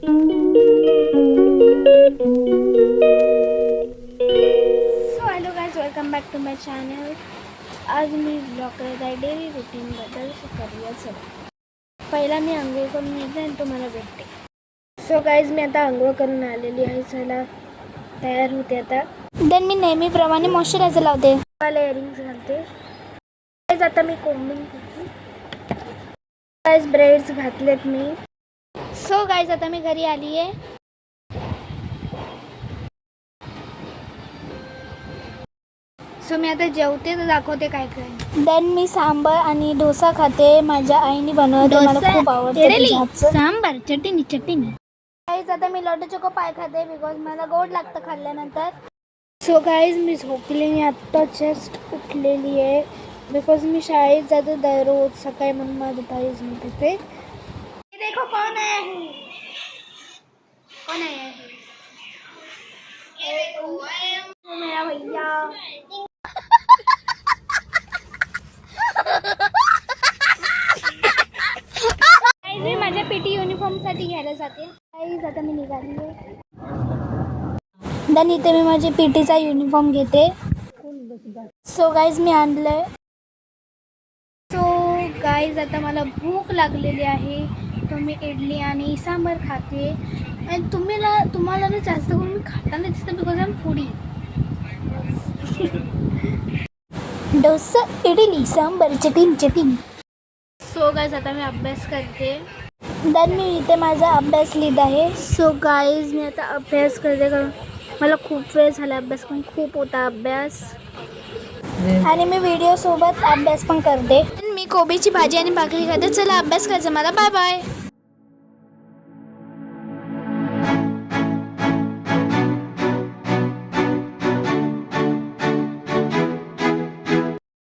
Hello guys, welcome back to my channel. आज मी blog करत आहे डेली रुटीनबद्दल. करूया चला. पहिला मी आंघोळ करून येते आणि तुम्हाला भेटते. सो गाइस, मी आता आंघोळ करून आलेली आहे. चला तयार होते आता. देन मी नेहमीप्रमाणे मॉइश्चरायझर लावते. मला इयरिंग्स घालते. गाइस आता मी कोम्बिंग करते. गाइस ब्रेड्स घातलेत मी. सो गाइस आता मी घरी आली आहे. सो मी आता जेवते तर दाखवते काय काय. देन मी सांबार आणि डोसा खाते. माझ्या आईने बनवते, मला खूप आवडतं. सांबार चटणी. गाईज आता मी लड्डू चोको पाय खाते बिकॉज मला गोड लागतं खाल्ल्यानंतर. सो गाईज मी झोपली, मी आत्ता जस्ट उठलेली आहे बिकॉज मी शाळेत जातो दररोज सकाळी, म्हणून मला दुपारी झोप येते. देखो कौन आया है, कौन आया है? मेरा भैया. मी माझ्या पीटी युनिफॉर्मसाठी घ्यायला जाते. गाईज आता मी निघाली आहे. देन इथे मी माझी पीटीचा युनिफॉर्म घेते. सो गाईज मी आणलंय. सो गाईज आता मला भूक लागलेली आहे, तर मी इडली आणि सांबार खाते. आणि तुम्हाला ना जास्त करून मी खाताना दिसतं because I am foodie. Dosa, idli, sambar, chutney. So guys आता मी अभ्यास करते. देन मी इथे माझा अभ्यास लिहित आहे. सो गाईज मी आता अभ्यास करते, कारण मला खूप वेळ झाला अभ्यास करून, खूप होता अभ्यास. आणि मी व्हिडिओ सोबत अभ्यास पण करते. मी कोबीची भाजी आणि भाकरी खाते. चला अभ्यास करायचा मला. Bye bye.